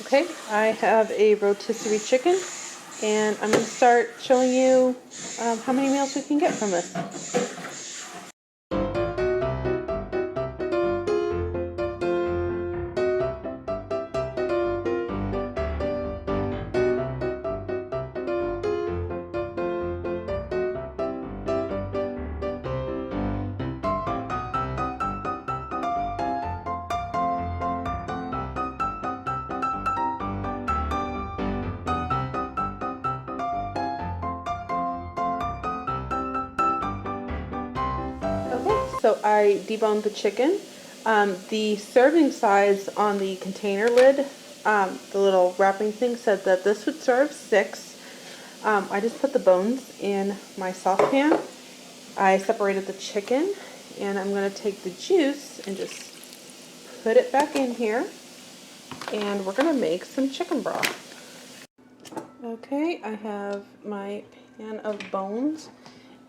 Okay, I have a rotisserie chicken, and I'm going to start showing you how many meals we can get from this. Okay, so I deboned the chicken. The serving size on the container lid, the little wrapping thing, said that this would serve 6. I just put the bones in my saucepan. I separated the chicken, and I'm going to take the juice and just put it back in here, and we're going to make some chicken broth. Okay, I have my pan of bones,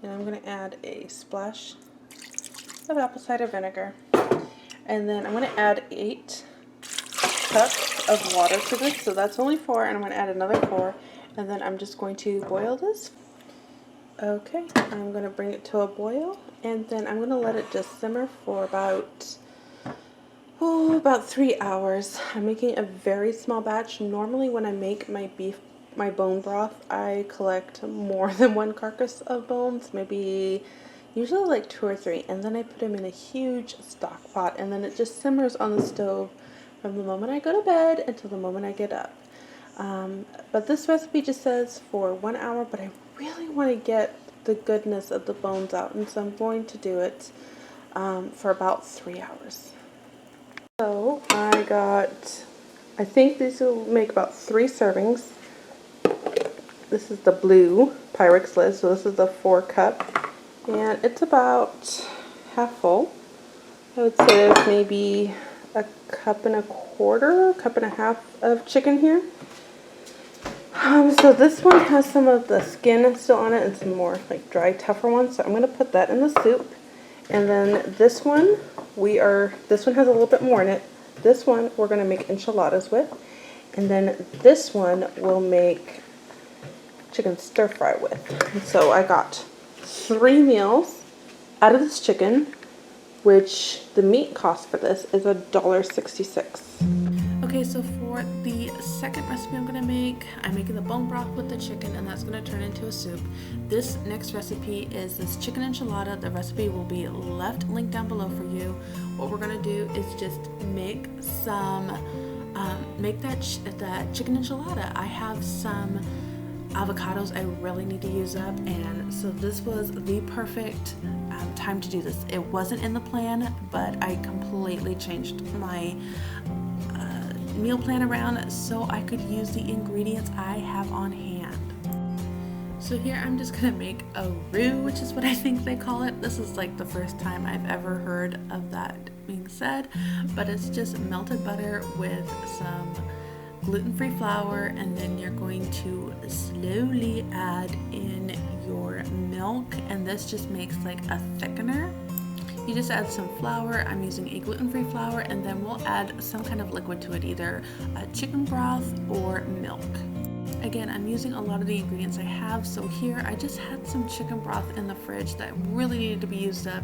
and I'm going to add a splash of apple cider vinegar. And then I'm going to add 8 cups of water to this. So that's only 4, and I'm going to add another 4. And then I'm just going to boil this. Okay, I'm going to bring it to a boil, and then I'm going to let it just simmer for about 3 hours. I'm making a very small batch. Normally when I make my bone broth, I collect more than 1 carcass of bones, usually like 2 or 3, and then I put them in a huge stock pot, and then it just simmers on the stove from the moment I go to bed until the moment I get up. But this recipe just says for 1 hour, but I really want to get the goodness of the bones out, and so I'm going to do it for about 3 hours. So I think these will make about 3 servings. This is the blue Pyrex lid, so this is the 4 cup, and it's about half full. I would say there's maybe a cup and a quarter, cup and a half of chicken here. So this one has some of the skin still on it and some more like dry, tougher ones. So I'm going to put that in the soup. And then this one has a little bit more in it. This one we're going to make enchiladas with. And then this one we'll make chicken stir fry with. And so I got 3 meals out of this chicken, which the meat cost for this is $1.66. Okay, so for the second recipe I'm making the bone broth with the chicken, and that's going to turn into a soup. This next recipe is this chicken enchilada. The recipe will be linked down below for you. What we're going to do is just make that chicken enchilada. I have some avocados I really need to use up, and so this was the perfect time to do this. It wasn't in the plan, but I completely changed my meal plan around so I could use the ingredients I have on hand. So here I'm just gonna make a roux, which is what I think they call it. This is like the first time I've ever heard of that being said, but it's just melted butter with some gluten-free flour, and then you're going to slowly add in your milk, and this just makes like a thickener. You just add some flour. I'm using a gluten-free flour, and then we'll add some kind of liquid to it, either chicken broth or milk. Again, I'm using a lot of the ingredients I have, so here I just had some chicken broth in the fridge that really needed to be used up,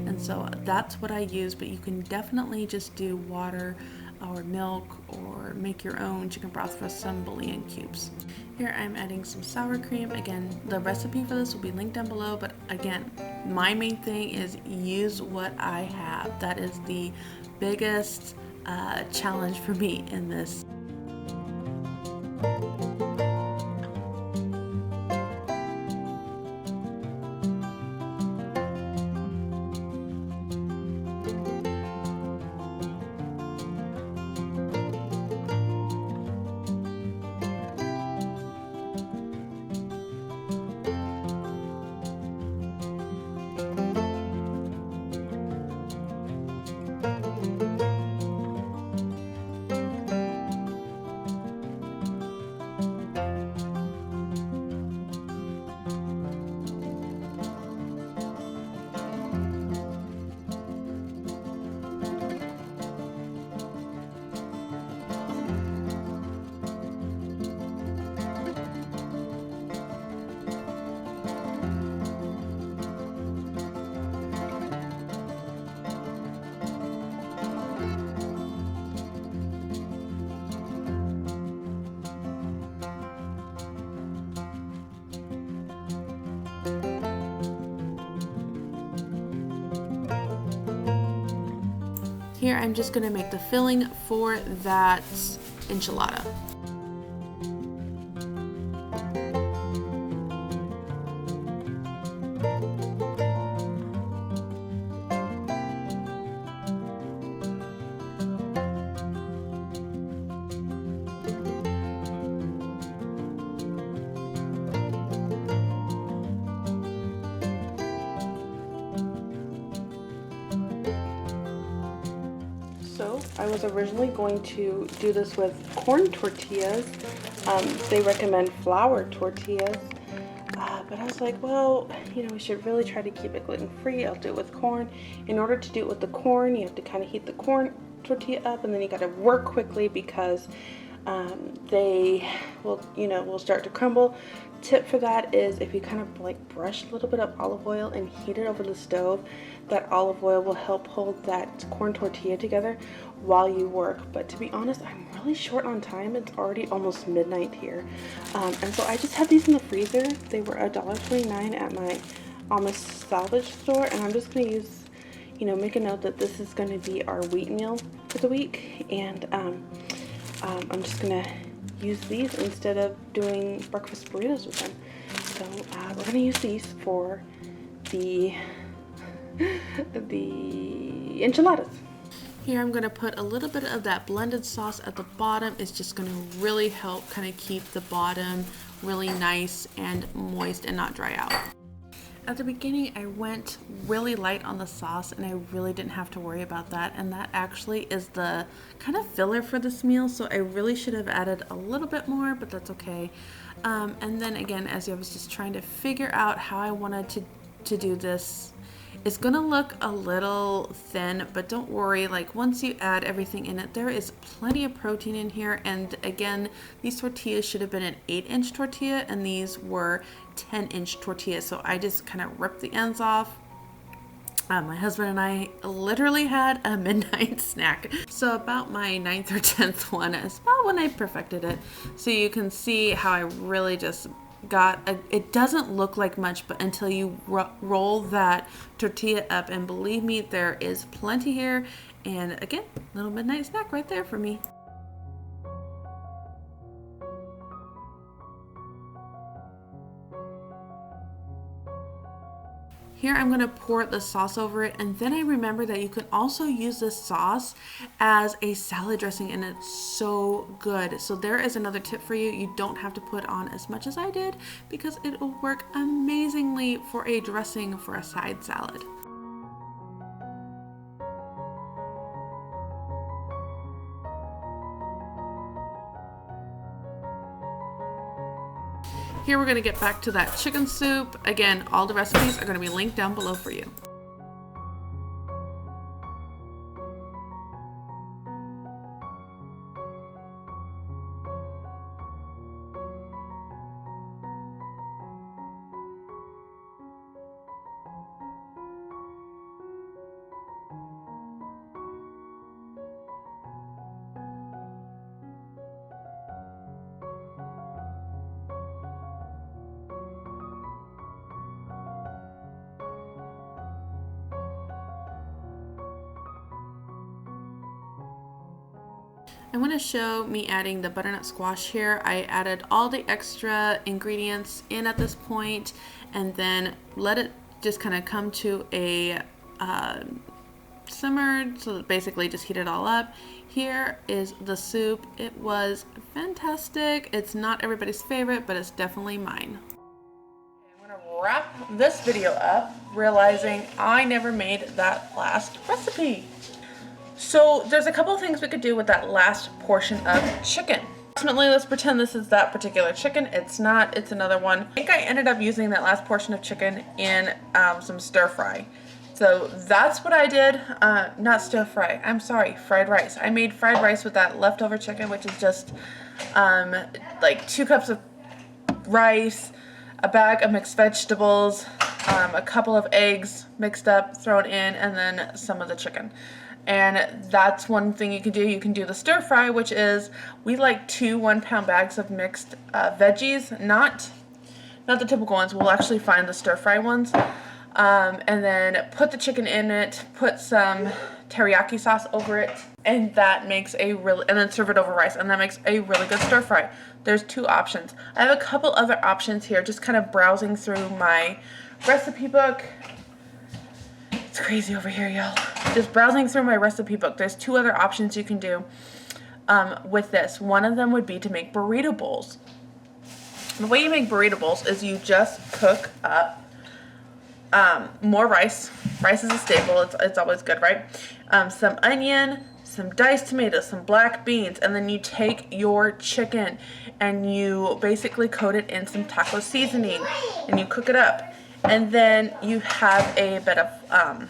and so that's what I use, but you can definitely just do water or milk or make your own chicken broth for some bouillon cubes. Here I'm adding some sour cream. Again, the recipe for this will be linked down below, but again, my main thing is use what I have. That is the biggest challenge for me in this. Here I'm just going to make the filling for that enchilada. So I was originally going to do this with corn tortillas. They recommend flour tortillas, but I was like, well, you know, we should really try to keep it gluten-free. I'll do it with corn. In order to do it with the corn, you have to kind of heat the corn tortilla up, and then you got to work quickly because they will start to crumble. Tip for that is if you kind of like brush a little bit of olive oil and heat it over the stove, that olive oil will help hold that corn tortilla together while you work. But to be honest, I'm really short on time. It's already almost midnight here, and so I just have these in the freezer. They were $1.29 at my Amish salvage store, and I'm just going to use, make a note that this is going to be our wheat meal for the week, and I'm just going to use these instead of doing breakfast burritos with them. So we're going to use these for the enchiladas. Here I'm going to put a little bit of that blended sauce at the bottom. It's just going to really help kind of keep the bottom really nice and moist and not dry out. At the beginning, I went really light on the sauce, and I really didn't have to worry about that, and that actually is the kind of filler for this meal, so I really should have added a little bit more, but that's okay. And then again, as I was just trying to figure out how I wanted to do this, it's gonna look a little thin, but don't worry, like once you add everything in it, there is plenty of protein in here. And again, these tortillas should have been an 8-inch tortilla, and these were 10-inch tortillas, so I just kind of ripped the ends off. My husband and I literally had a midnight snack. So about my 9th or 10th one is about when I perfected it. So you can see how I really just it doesn't look like much, but until you roll that tortilla up, and believe me, there is plenty here. And again, little midnight snack right there for me. Here I'm going to pour the sauce over it, and then I remember that you can also use this sauce as a salad dressing, and it's so good. So there is another tip for you. You don't have to put on as much as I did because it will work amazingly for a dressing for a side salad. Here we're going to get back to that chicken soup. Again, all the recipes are going to be linked down below for you. I want to show me adding the butternut squash here. I added all the extra ingredients in at this point, and then let it just kind of come to a simmer. So basically just heat it all up. Here is the soup. It was fantastic. It's not everybody's favorite, but it's definitely mine. I'm going to wrap this video up, realizing I never made that last recipe. So there's a couple of things we could do with that last portion of chicken. Approximately, let's pretend this is that particular chicken. It's not, it's another one. I think I ended up using that last portion of chicken in some stir fry. So that's what I did. Not stir fry, I'm sorry, fried rice. I made fried rice with that leftover chicken, which is just like 2 cups of rice, a bag of mixed vegetables, a couple of eggs mixed up, thrown in, and then some of the chicken. And that's one thing you can do. You can do the stir fry, which is, we like 2 1-pound bags of mixed veggies, not the typical ones. We'll actually find the stir fry ones, and then put the chicken in it, put some teriyaki sauce over it, and that makes a really, and then serve it over rice, and that makes a really good stir fry. There's 2 options. I have a couple other options here, just kind of browsing through my recipe book. It's crazy over here, y'all. Just browsing through my recipe book. There's 2 other options you can do with this. One of them would be to make burrito bowls. The way you make burrito bowls is you just cook up more rice. Rice is a staple. It's always good, right? Some onion, some diced tomatoes, some black beans, and then you take your chicken and you basically coat it in some taco seasoning and you cook it up. And then you have a bit of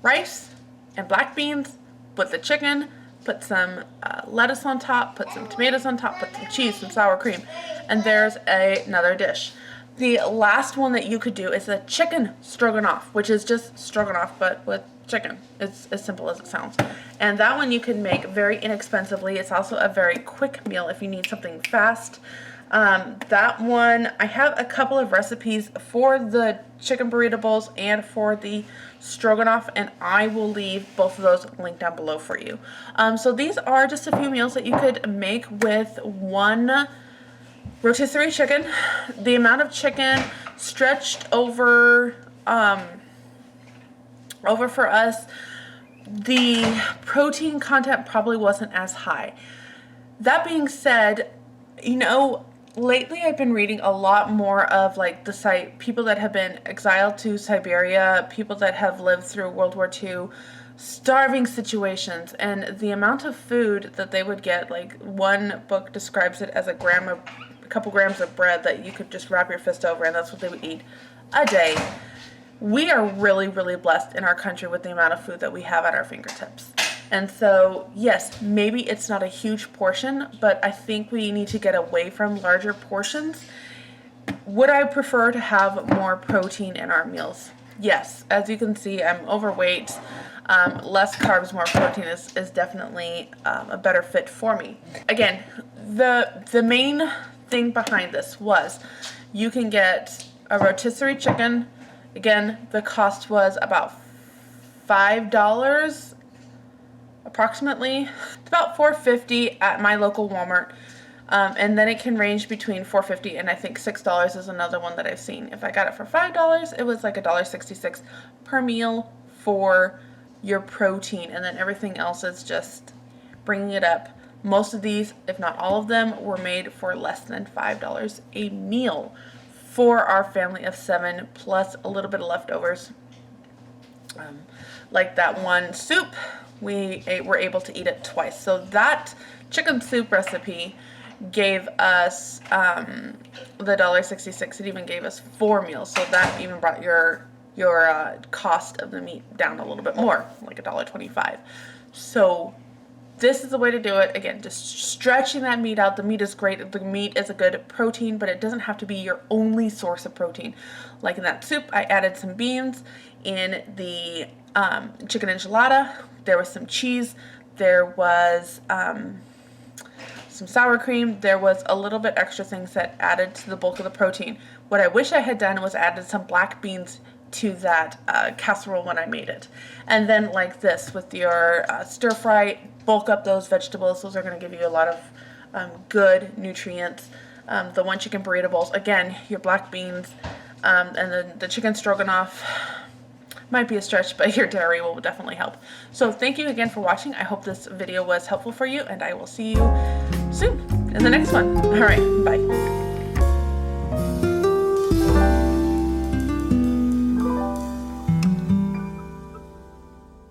rice and black beans with the chicken, put some lettuce on top, put some tomatoes on top, put some cheese, some sour cream, and there's another dish. The last one that you could do is the chicken stroganoff, which is just stroganoff but with chicken. It's as simple as it sounds. And that one you can make very inexpensively. It's also a very quick meal if you need something fast. That one, I have a couple of recipes for the chicken burrito bowls and for the stroganoff, and I will leave both of those linked down below for you. So these are just a few meals that you could make with one rotisserie chicken. The amount of chicken stretched over for us, the protein content probably wasn't as high. That being said, you know, lately I've been reading a lot more of like the people that have been exiled to Siberia, people that have lived through World War II, starving situations, and the amount of food that they would get. Like one book describes it as a couple grams of bread that you could just wrap your fist over, and that's what they would eat a day. We are really, really blessed in our country with the amount of food that we have at our fingertips. And so, yes, maybe it's not a huge portion, but I think we need to get away from larger portions. Would I prefer to have more protein in our meals? Yes. As you can see, I'm overweight. Less carbs, more protein is definitely a better fit for me. Again, the main thing behind this was you can get a rotisserie chicken. Again, the cost was about $5 approximately. It's about $4.50 at my local Walmart. And then it can range between $4.50 and I think $6 is another one that I've seen. If I got it for $5, it was like $1.66 per meal for your protein, and then everything else is just bringing it up. Most of these, if not all of them, were made for less than $5 a meal for our family of 7, plus a little bit of leftovers. Like that one soup, we were able to eat it twice. So that chicken soup recipe gave us the $1.66. It even gave us 4 meals, so that even brought your cost of the meat down a little bit more, like $1.25. So this is the way to do it. Again, just stretching that meat out. The meat is great. The meat is a good protein, but it doesn't have to be your only source of protein. Like in that soup, I added some beans. In the chicken enchilada, there was some cheese. There was some sour cream. There was a little bit extra things that added to the bulk of the protein. What I wish I had done was added some black beans to that casserole when I made it. And then like this with your stir fry, bulk up those vegetables. Those are going to give you a lot of good nutrients. The one chicken burrito bowls, again, your black beans, and then the chicken stroganoff might be a stretch, but your dairy will definitely help. So thank you again for watching. I hope this video was helpful for you, and I will see you soon in the next one. All right, bye.